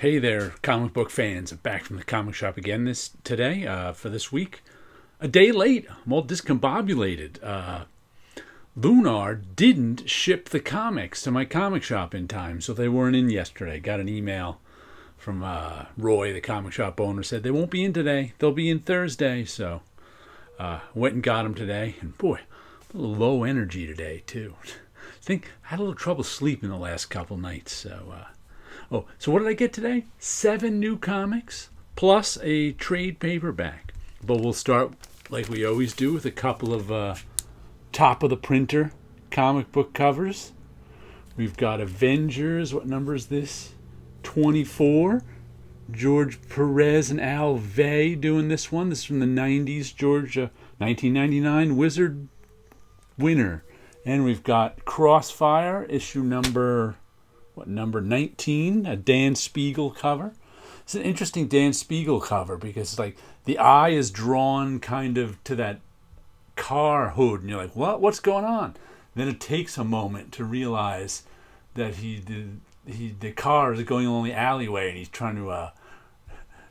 Hey there, comic book fans. I'm back from the comic shop again today for this week. A day late. I'm all discombobulated. Lunar didn't ship the comics to my comic shop in time, so they weren't in yesterday. Got an email from Roy, the comic shop owner, said they won't be in today. They'll be in Thursday, so went and got them today. And boy, a little low energy today, too. I had a little trouble sleeping the last couple nights, so... So what did I get today? 7 new comics plus a trade paperback. But we'll start like we always do with a couple of top of the printer comic book covers. We've got Avengers. What number is this? 24. George Perez and Al Vey doing this one. This is from the 90s. George, 1999 Wizard winner. And we've got Crossfire, issue number 19, a Dan Spiegel cover. It's an interesting Dan Spiegel cover because like the eye is drawn kind of to that car hood and you're like, what's going on? Then it takes a moment to realize that the car is going along the alleyway and he's trying to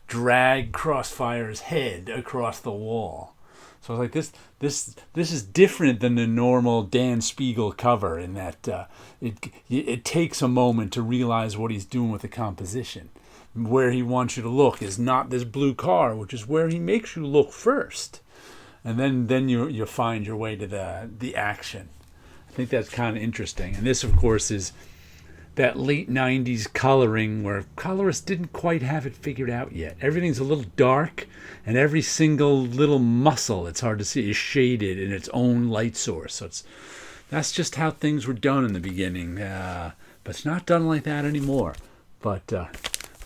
drag Crossfire's head across the wall. So I was like, this is different than the normal Dan Spiegel cover in that it takes a moment to realize what he's doing with the composition. Where he wants you to look is not this blue car, which is where he makes you look first, and then you find your way to the action. I think that's kind of interesting. And this, of course, is that late 90s coloring where colorists didn't quite have it figured out yet. Everything's a little dark, and every single little muscle, it's hard to see, is shaded in its own light source. So that's just how things were done in the beginning. But it's not done like that anymore. But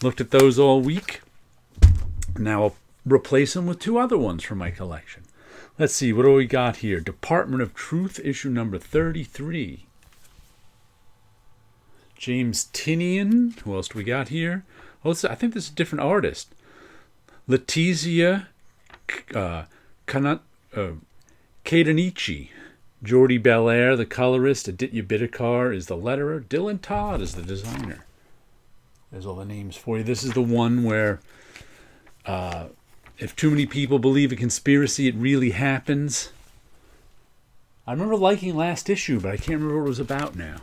looked at those all week. Now I'll replace them with 2 other ones from my collection. Let's see, what do we got here? Department of Truth, issue number 33. James Tynion. Who else do we got here? I think this is a different artist. Letizia Kadenichi. Jordi Belair, the colorist. Aditya Bidikar is the letterer. Dylan Todd is the designer. There's all the names for you. This is the one where if too many people believe a conspiracy, it really happens. I remember liking last issue, but I can't remember what it was about now.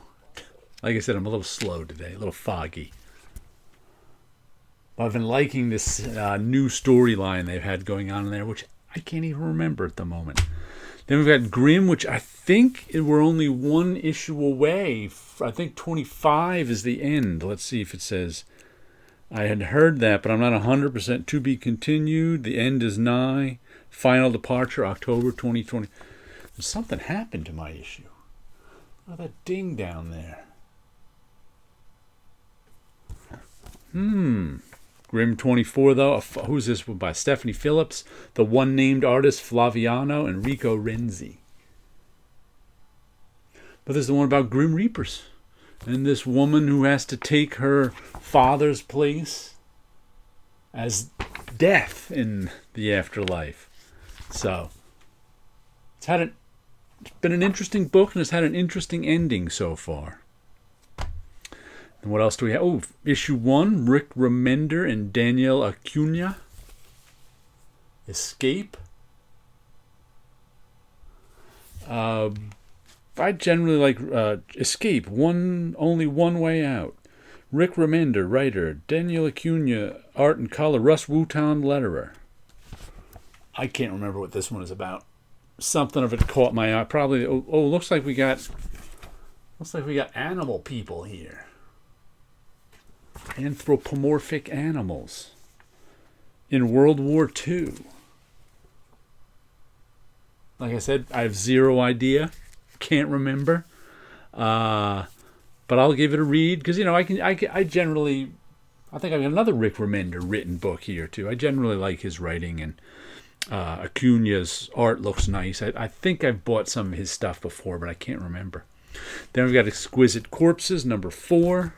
Like I said, I'm a little slow today, a little foggy. But I've been liking this new storyline they've had going on in there, which I can't even remember at the moment. Then we've got Grimm, which I think we're only 1 issue away. I think 25 is the end. Let's see if it says. I had heard that, but I'm not 100% to be continued. The end is nigh. Final departure, October 2020. Something happened to my issue. Oh, that ding down there. Grimm 24, though. Who's this one by? Stephanie Phillips, the one-named artist Flaviano, and Rico Renzi. But there's the one about Grim Reapers. And this woman who has to take her father's place as death in the afterlife. So, it's been an interesting book, and it's had an interesting ending so far. And what else do we have? Oh, issue 1, Rick Remender and Daniel Acuna. Escape. I generally like Escape. Only one way out. Rick Remender, writer. Daniel Acuna, art and color. Russ Wooton, letterer. I can't remember what this one is about. Something of it caught my eye. Probably. Looks like we got animal people here. Anthropomorphic animals in World War II. Like I said, I have zero idea. Can't remember. But I'll give it a read because I generally, I think I've got another Rick Remender written book here too. I generally like his writing, and Acuna's art looks nice. I think I've bought some of his stuff before, but I can't remember. Then we've got Exquisite Corpses, number 4.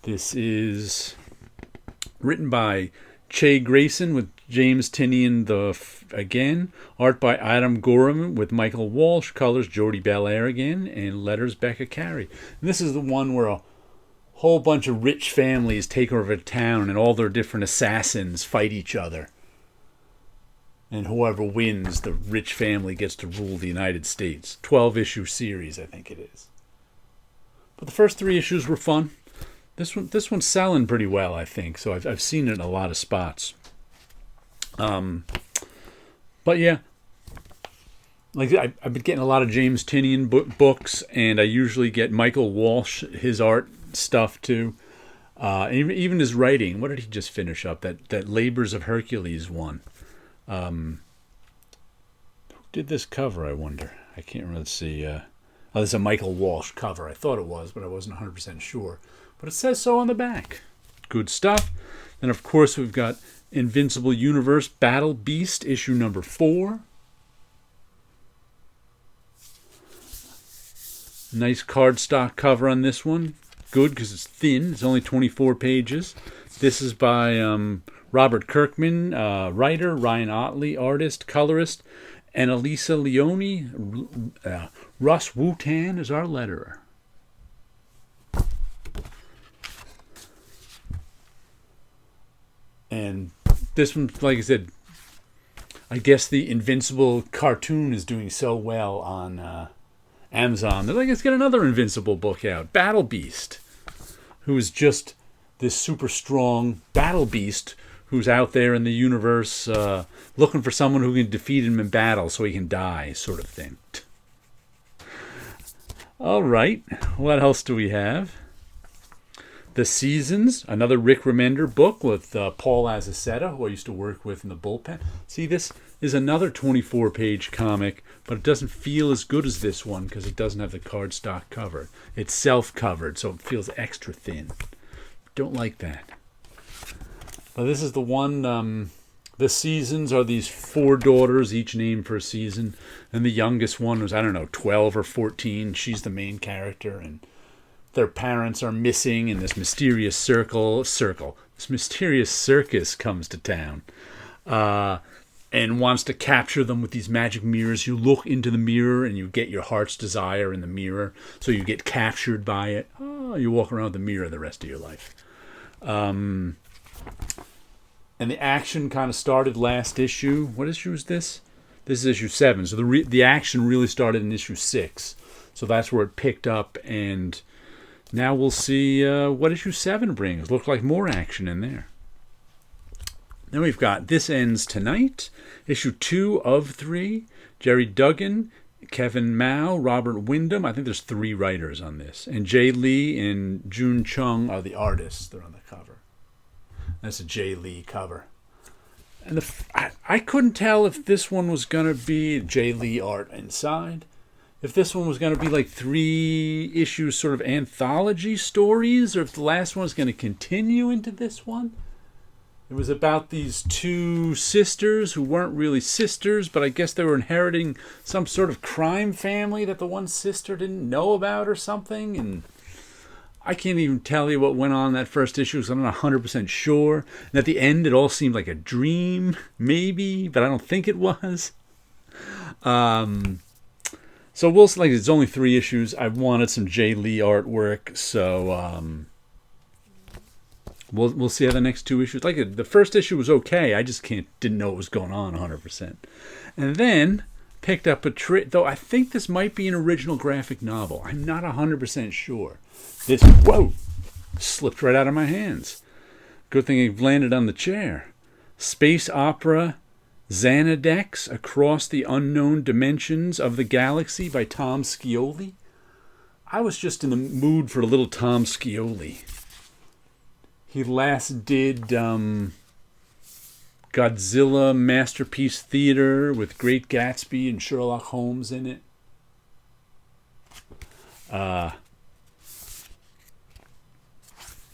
This is written by Che Grayson with James Tynion again. Art by Adam Gorham with Michael Walsh. Colors Jordi Belair again. And letters Becca Carey. And this is the one where a whole bunch of rich families take over a town and all their different assassins fight each other. And whoever wins, the rich family gets to rule the United States. 12-issue series, I think it is. But the first 3 issues were fun. This one's selling pretty well, I think. So I've seen it in a lot of spots. But yeah, like I've been getting a lot of James Tynion books, and I usually get Michael Walsh, his art stuff too. Even his writing. What did he just finish up? That Labors of Hercules one. Who did this cover, I wonder? I can't remember. Let's see. This is a Michael Walsh cover. I thought it was, but I wasn't 100% sure. But it says so on the back. Good stuff. Then, of course, we've got Invincible Universe Battle Beast, issue number 4. Nice cardstock cover on this one. Good because it's thin. It's only 24 pages. This is by Robert Kirkman, writer, Ryan Ottley, artist, colorist, and Elisa Leone. Russ Wutan is our letterer. And this one, like I said, I guess the Invincible cartoon is doing so well on Amazon. They're like, let's get another Invincible book out. Battle Beast, who is just this super strong battle beast who's out there in the universe looking for someone who can defeat him in battle so he can die, sort of thing. All right, what else do we have? The Seasons, another Rick Remender book with Paul Azaceta, who I used to work with in the bullpen. See, this is another 24-page comic, but it doesn't feel as good as this one because it doesn't have the cardstock cover. It's self-covered, so it feels extra thin. Don't like that. But this is the one, the Seasons are these 4 daughters, each named for a season. And the youngest one was, 12 or 14. She's the main character, and their parents are missing, and this mysterious this mysterious circus comes to town and wants to capture them with these magic mirrors. You look into the mirror and you get your heart's desire in the mirror, so you get captured by it. You walk around with the mirror the rest of your life. And the action kind of started last issue. What issue is this? This is issue 7. So the action really started in issue 6. So that's where it picked up, and now we'll see what issue 7 brings. Looks like more action in there. Then we've got This Ends Tonight, issue 2 of 3. Jerry Duggan, Kevin Mao, Robert Wyndham. I think there's 3 writers on this. And Jay Lee and June Chung are the artists. They're on the cover. That's a Jay Lee cover. And I couldn't tell if this one was going to be Jay Lee art inside. If this one was going to be like 3 issues sort of anthology stories, or if the last one was going to continue into this one. It was about these 2 sisters who weren't really sisters, but I guess they were inheriting some sort of crime family that the one sister didn't know about or something. And I can't even tell you what went on in that first issue because I'm not 100% sure. And at the end, it all seemed like a dream, maybe, but I don't think it was. So we'll see. Like, it's only 3 issues. I wanted some Jay Lee artwork, so we'll see how the next 2 issues. Like, the first issue was okay. I just didn't know what was going on 100%. And then picked up though I think this might be an original graphic novel. I'm not 100% sure. This slipped right out of my hands. Good thing it landed on the chair. Space opera Xanadex, Across the Unknown Dimensions of the Galaxy by Tom Scioli. I was just in the mood for a little Tom Scioli. He last did Godzilla Masterpiece Theater with Great Gatsby and Sherlock Holmes in it.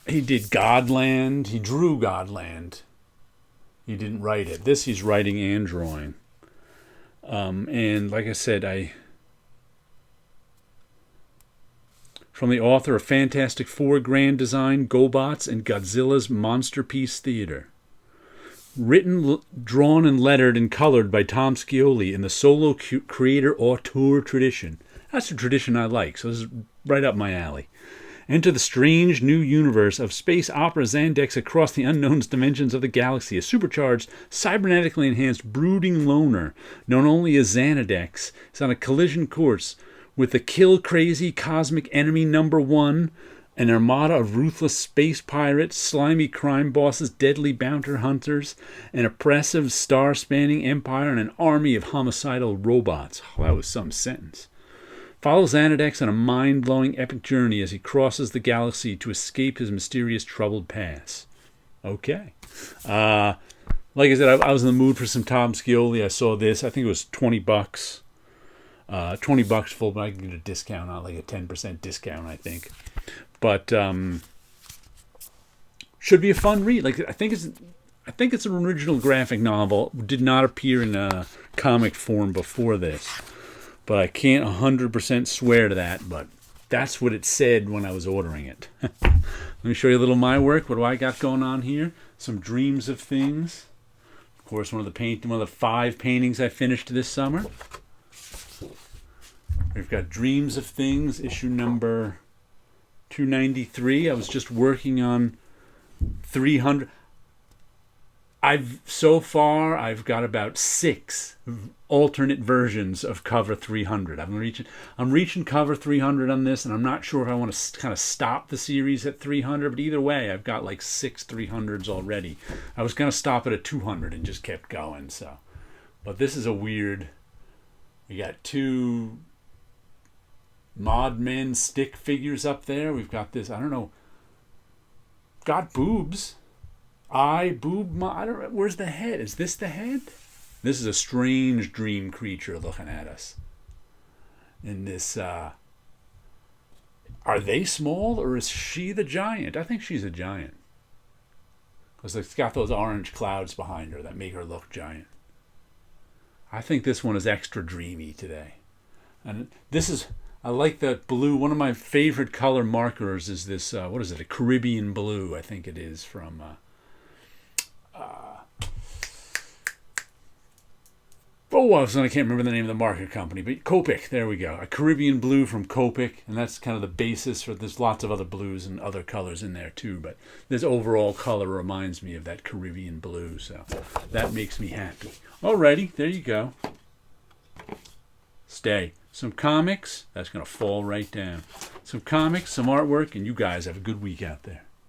He did Godland. He drew Godland. He didn't write it. This he's writing and drawing. And like I said, from the author of Fantastic Four Grand Design, GoBots, and Godzilla's Monsterpiece Theater. Written, drawn, and lettered and colored by Tom Scioli in the solo creator auteur tradition. That's the tradition I like, so this is right up my alley. Enter the strange new universe of space opera Xandex across the unknown dimensions of the galaxy. A supercharged, cybernetically enhanced brooding loner known only as Xanadex is on a collision course with the kill-crazy cosmic enemy number one, an armada of ruthless space pirates, slimy crime bosses, deadly bounty hunters, an oppressive star-spanning empire, and an army of homicidal robots. Oh, that was some sentence. Follow Xanadex on a mind-blowing epic journey as he crosses the galaxy to escape his mysterious troubled past. Okay. Like I said, I was in the mood for some Tom Scioli. I saw this. I think it was $20. $20 full, but I can get a discount on, like a 10% discount, I think. But should be a fun read. Like I think it's an original graphic novel. Did not appear in a comic form before this. But I can't 100% swear to that, but that's what it said when I was ordering it. Let me show you a little of my work. What do I got going on here? Some Dreams of Things. Of course, one of the 5 paintings I finished this summer. We've got Dreams of Things, issue number 293. I was just working on 300. I've got about 6 alternate versions of cover 300. I'm reaching cover 300 on this, and I'm not sure if I want to kind of stop the series at 300, but either way, I've got like 6 300s already. I was going to stop it at 200 and just kept going, so. But this is a weird, we got 2 Mod Men stick figures up there. We've got this, I don't know, got boobs. I don't know, where's the head? Is this the head? This is a strange dream creature looking at us. In this, are they small or is she the giant? I think she's a giant. Because it's got those orange clouds behind her that make her look giant. I think this one is extra dreamy today. And this is, I like that blue. One of my favorite color markers is this, what is it? A Caribbean blue, I think it is, from... I can't remember the name of the marker company, but Copic, there we go. A Caribbean blue from Copic, and that's kind of the basis for, there's lots of other blues and other colors in there too, but this overall color reminds me of that Caribbean blue, so that makes me happy. Alrighty, there you go. Stay. Some comics, that's going to fall right down. Some comics, some artwork, and you guys have a good week out there.